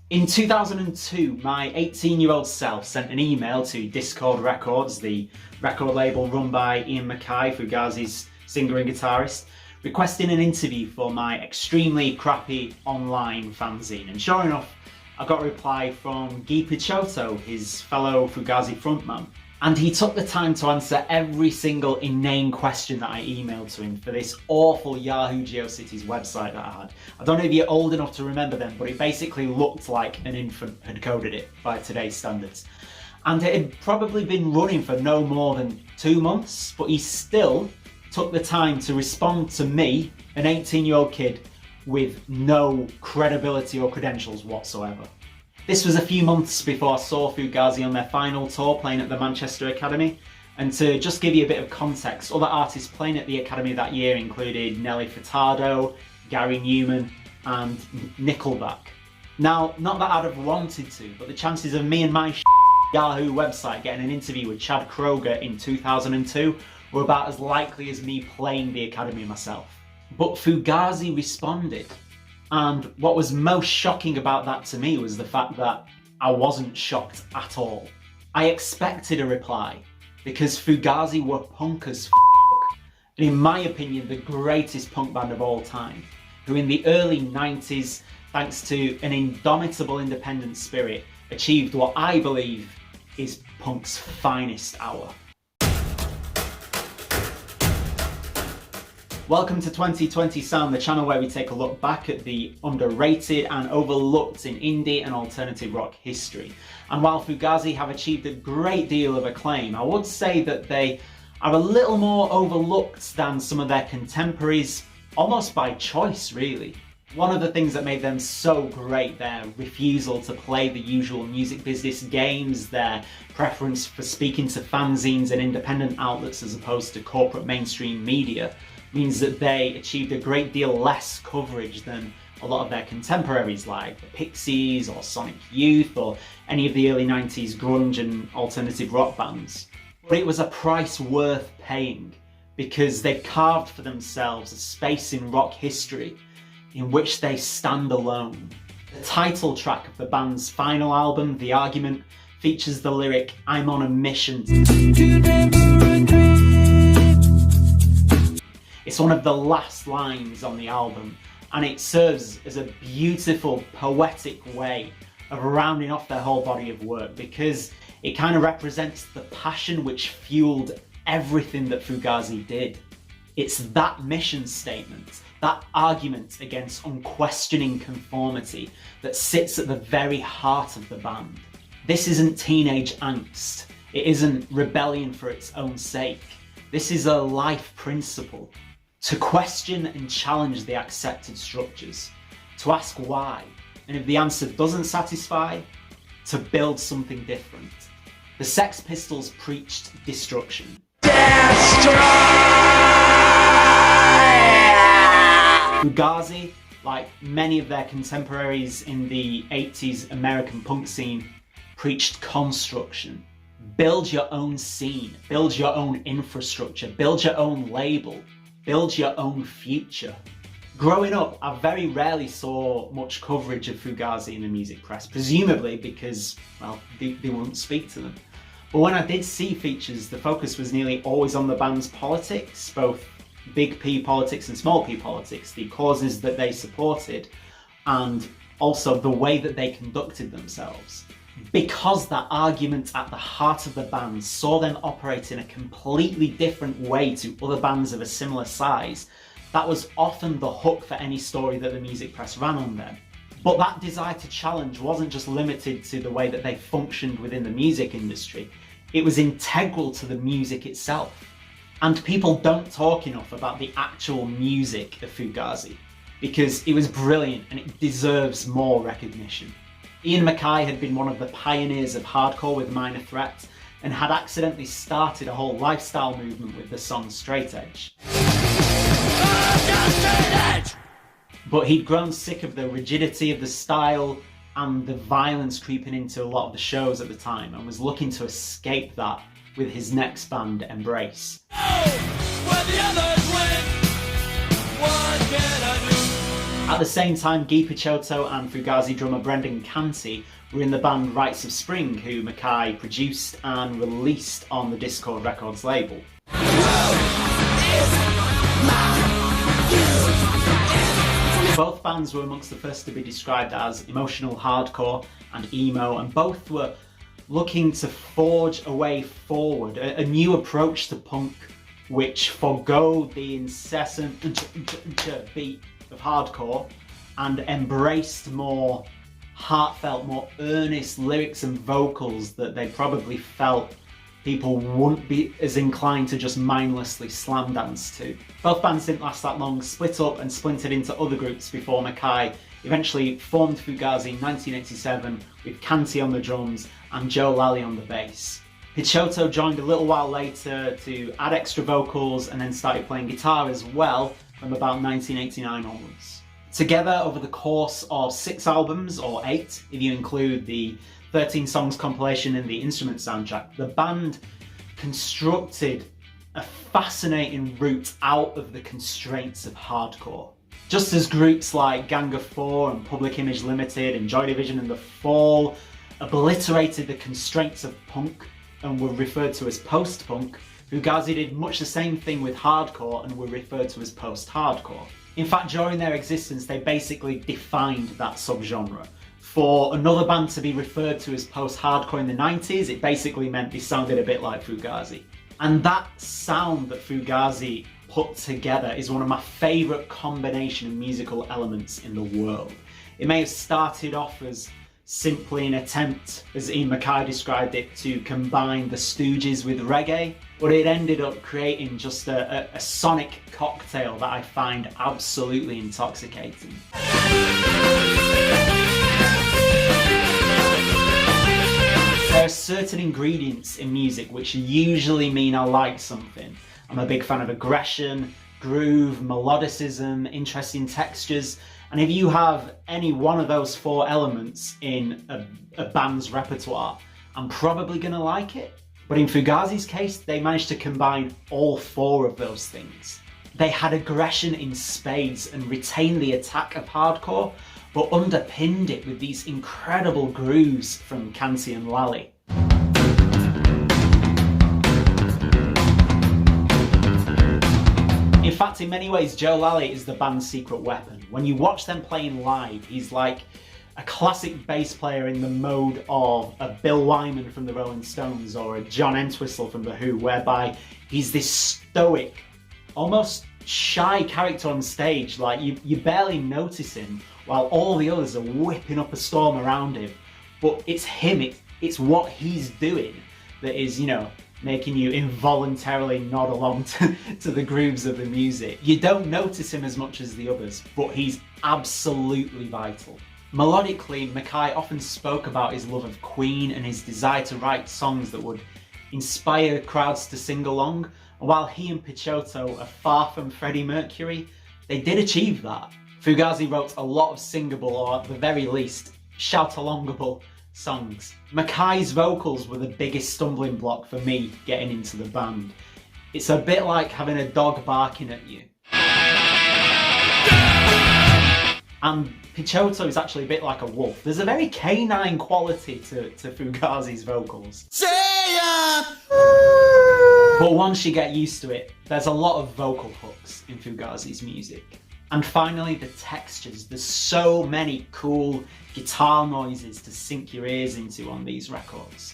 In 2002, my 18-year-old self sent an email to Dischord Records, the record label run by Ian Mackaye, Fugazi's singer and guitarist, requesting an interview for my extremely crappy online fanzine. And sure enough, I got a reply from Picciotto, his fellow Fugazi frontman. And he took the time to answer every single inane question that I emailed to him for this awful Yahoo GeoCities website that I had. I don't know if you're old enough to remember them, but it basically looked like an infant had coded it by today's standards. And it had probably been running for no more than 2 months, but he still took the time to respond to me, an 18-year-old kid, with no credibility or credentials whatsoever. This was a few months before I saw Fugazi on their final tour playing at the Manchester Academy, and to just give you a bit of context, other artists playing at the Academy that year included Nelly Furtado, Gary Newman and Nickelback. Now, not that I'd have wanted to, but the chances of me and my Yahoo website getting an interview with Chad Kroeger in 2002 were about as likely as me playing the Academy myself. But Fugazi responded. And what was most shocking about that to me was the fact that I wasn't shocked at all. I expected a reply, because Fugazi were punk as f***, and in my opinion the greatest punk band of all time, who in the early 90s, thanks to an indomitable independent spirit, achieved what I believe is punk's finest hour. Welcome to 2020 Sound, the channel where we take a look back at the underrated and overlooked in indie and alternative rock history. And while Fugazi have achieved a great deal of acclaim, I would say that they are a little more overlooked than some of their contemporaries, almost by choice really. One of the things that made them so great, their refusal to play the usual music business games, their preference for speaking to fanzines and independent outlets as opposed to corporate mainstream media, means that they achieved a great deal less coverage than a lot of their contemporaries like the Pixies or Sonic Youth or any of the early 90s grunge and alternative rock bands. But it was a price worth paying, because they carved for themselves a space in rock history in which they stand alone. The title track of the band's final album, The Argument, features the lyric, "I'm on a mission to never regret." It's one of the last lines on the album, and it serves as a beautiful, poetic way of rounding off their whole body of work, because it kind of represents the passion which fueled everything that Fugazi did. It's that mission statement, that argument against unquestioning conformity, that sits at the very heart of the band. This isn't teenage angst. It isn't rebellion for its own sake. This is a life principle. To question and challenge the accepted structures, to ask why, and if the answer doesn't satisfy, to build something different. The Sex Pistols preached destruction. Fugazi, like many of their contemporaries in the 80s American punk scene, preached construction. Build your own scene, build your own infrastructure, build your own label. Build your own future. Growing up, I very rarely saw much coverage of Fugazi in the music press, presumably because, well, they wouldn't speak to them. But when I did see features, the focus was nearly always on the band's politics, both big P politics and small p politics, the causes that they supported, and also the way that they conducted themselves. Because that argument at the heart of the band saw them operate in a completely different way to other bands of a similar size, that was often the hook for any story that the music press ran on them. But that desire to challenge wasn't just limited to the way that they functioned within the music industry, it was integral to the music itself. And people don't talk enough about the actual music of Fugazi, because it was brilliant and it deserves more recognition. Ian Mackaye had been one of the pioneers of hardcore with Minor Threat, and had accidentally started a whole lifestyle movement with the song Straight Edge. But he'd grown sick of the rigidity of the style and the violence creeping into a lot of the shows at the time, and was looking to escape that with his next band, Embrace. At the same time, Picciotto and Fugazi drummer Brendan Canty were in the band Rites of Spring, who Mackaye produced and released on the Dischord Records label. Both bands were amongst the first to be described as emotional hardcore and emo, and both were looking to forge a way forward, a new approach to punk which forgo the incessant beat of hardcore and embraced more heartfelt, more earnest lyrics and vocals that they probably felt people wouldn't be as inclined to just mindlessly slam dance to. Both bands didn't last that long, split up and splintered into other groups before Mackaye eventually formed Fugazi in 1987 with Canty on the drums and Joe Lally on the bass. Picciotto joined a little while later to add extra vocals and then started playing guitar as well from about 1989 onwards. Together over the course of 6 albums, or 8 if you include the 13 songs compilation and the instrument soundtrack, the band constructed a fascinating route out of the constraints of hardcore. Just as groups like Gang of Four and Public Image Limited and Joy Division and The Fall obliterated the constraints of punk and were referred to as post-punk, Fugazi did much the same thing with hardcore and were referred to as post-hardcore. In fact, during their existence, they basically defined that subgenre. For another band to be referred to as post-hardcore in the 90s, it basically meant they sounded a bit like Fugazi. And that sound that Fugazi put together is one of my favourite combination of musical elements in the world. It may have started off as simply an attempt, as Ian Mackaye described it, to combine the Stooges with reggae, but it ended up creating just a sonic cocktail that I find absolutely intoxicating. There are certain ingredients in music which usually mean I like something. I'm a big fan of aggression, groove, melodicism, interesting textures, and if you have any one of those 4 elements in a band's repertoire, I'm probably gonna like it. But in Fugazi's case, they managed to combine all 4 of those things. They had aggression in spades and retained the attack of hardcore, but underpinned it with these incredible grooves from Canty and Lally. In fact, in many ways, Joe Lally is the band's secret weapon. When you watch them playing live, he's like a classic bass player in the mode of a Bill Wyman from the Rolling Stones or a John Entwistle from The Who, whereby he's this stoic, almost shy character on stage. Like you barely notice him while all the others are whipping up a storm around him. But it's him, it's what he's doing that is, making you involuntarily nod along to the grooves of the music. You don't notice him as much as the others, but he's absolutely vital. Melodically, Mackaye often spoke about his love of Queen and his desire to write songs that would inspire crowds to sing along. And while he and Picciotto are far from Freddie Mercury, they did achieve that. Fugazi wrote a lot of singable, or at the very least, shout-alongable songs. Mackaye's vocals were the biggest stumbling block for me getting into the band. It's a bit like having a dog barking at you. And Picciotto is actually a bit like a wolf. There's a very canine quality to Fugazi's vocals. But once you get used to it, there's a lot of vocal hooks in Fugazi's music. And finally, the textures. There's so many cool guitar noises to sink your ears into on these records.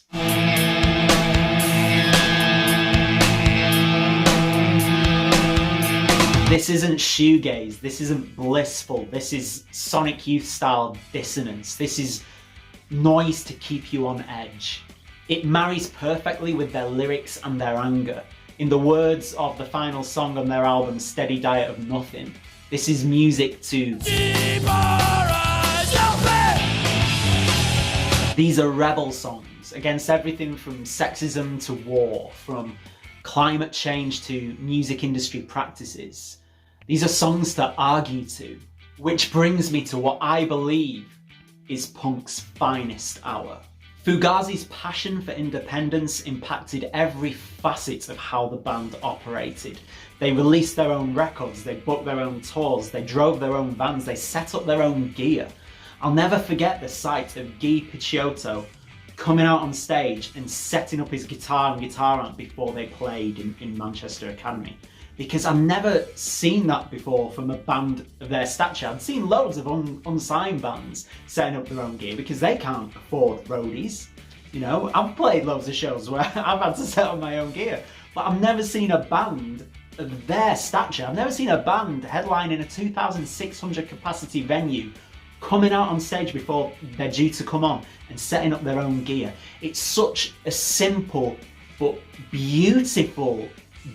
This isn't shoegaze, this isn't blissful, this is Sonic Youth style dissonance. This is noise to keep you on edge. It marries perfectly with their lyrics and their anger. In the words of the final song on their album, Steady Diet of Nothing, this is music to... These are rebel songs against everything from sexism to war, from climate change to music industry practices. These are songs to argue to, which brings me to what I believe is punk's finest hour. Fugazi's passion for independence impacted every facet of how the band operated. They released their own records, they booked their own tours, they drove their own vans, they set up their own gear. I'll never forget the sight of Guy Picciotto coming out on stage and setting up his guitar and guitar amp before they played in Manchester Academy. Because I've never seen that before from a band of their stature. I've seen loads of unsigned bands setting up their own gear because they can't afford roadies. You know, I've played loads of shows where I've had to set up my own gear, but I've never seen a band of their stature. I've never seen a band headlining a 2,600 capacity venue coming out on stage before they're due to come on and setting up their own gear. It's such a simple but beautiful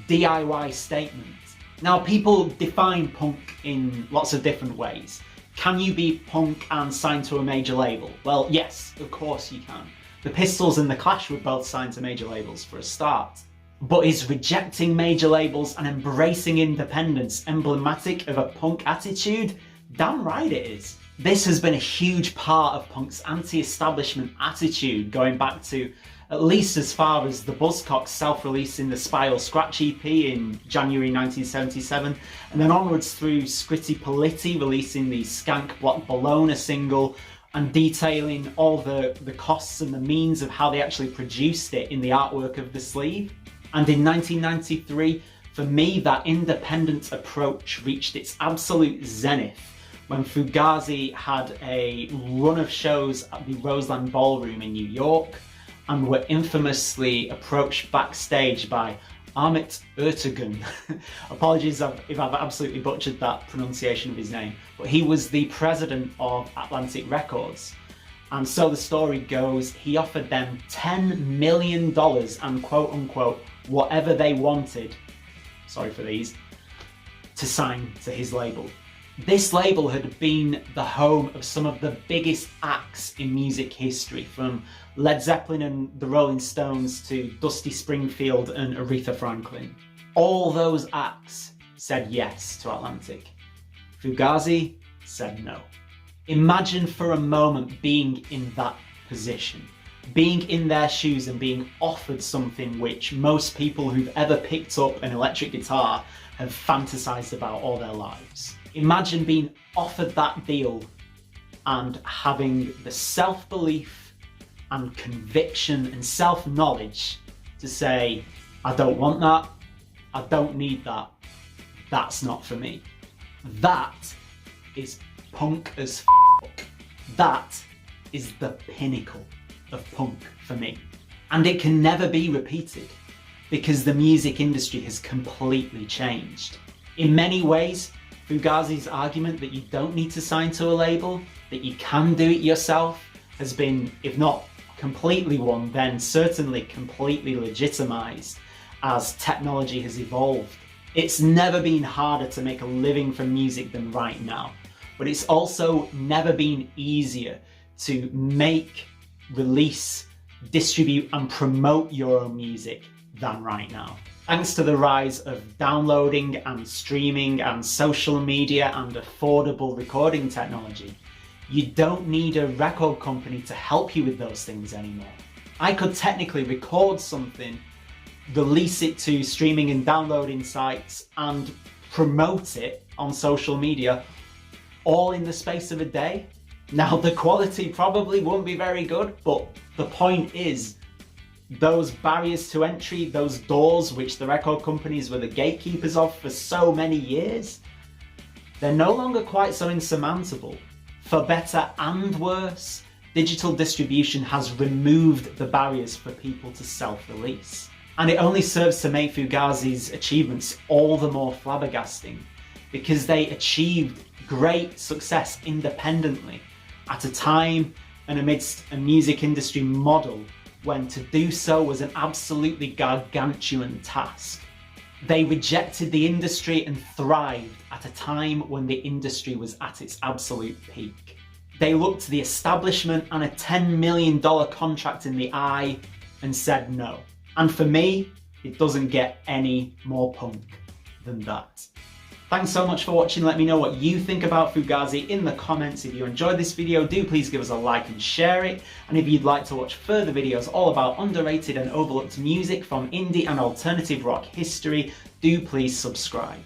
DIY statement. Now, people define punk in lots of different ways. Can you be punk and signed to a major label? Well, yes, of course you can. The Pistols and the Clash were both signed to major labels for a start. But is rejecting major labels and embracing independence emblematic of a punk attitude? Damn right it is. This has been a huge part of punk's anti-establishment attitude, going back to at least as far as the Buzzcocks self-releasing the Spiral Scratch EP in January 1977, and then onwards through Scritti Politti releasing the Skank Block Bologna single and detailing all the costs and the means of how they actually produced it in the artwork of the sleeve. And in 1993, for me, that independent approach reached its absolute zenith when Fugazi had a run of shows at the Roseland Ballroom in New York and were infamously approached backstage by Amit Ertegun. Apologies if I've absolutely butchered that pronunciation of his name, but he was the president of Atlantic Records. And so the story goes, he offered them $10 million and quote unquote, whatever they wanted, sorry for these, to sign to his label. This label had been the home of some of the biggest acts in music history, from Led Zeppelin and the Rolling Stones to Dusty Springfield and Aretha Franklin. All those acts said yes to Atlantic. Fugazi said no. Imagine for a moment being in that position, being in their shoes and being offered something which most people who've ever picked up an electric guitar have fantasized about all their lives. Imagine being offered that deal and having the self-belief and conviction and self-knowledge to say, I don't want that, I don't need that, that's not for me. That is punk as f***. That is the pinnacle of punk for me. And it can never be repeated because the music industry has completely changed. In many ways, Fugazi's argument that you don't need to sign to a label, that you can do it yourself, has been, if not completely won, then certainly completely legitimised as technology has evolved. It's never been harder to make a living from music than right now, but it's also never been easier to make, release, distribute and promote your own music than right now. Thanks to the rise of downloading and streaming and social media and affordable recording technology, you don't need a record company to help you with those things anymore. I could technically record something, release it to streaming and downloading sites and promote it on social media all in the space of a day. Now, the quality probably won't be very good, but the point is, those barriers to entry, those doors which the record companies were the gatekeepers of for so many years, they're no longer quite so insurmountable. For better and worse, digital distribution has removed the barriers for people to self-release. And it only serves to make Fugazi's achievements all the more flabbergasting, because they achieved great success independently at a time and amidst a music industry model when to do so was an absolutely gargantuan task. They rejected the industry and thrived at a time when the industry was at its absolute peak. They looked the establishment and a $10 million contract in the eye and said no. And for me, it doesn't get any more punk than that. Thanks so much for watching. Let me know what you think about Fugazi in the comments. If you enjoyed this video, do please give us a like and share it. And if you'd like to watch further videos all about underrated and overlooked music from indie and alternative rock history, do please subscribe.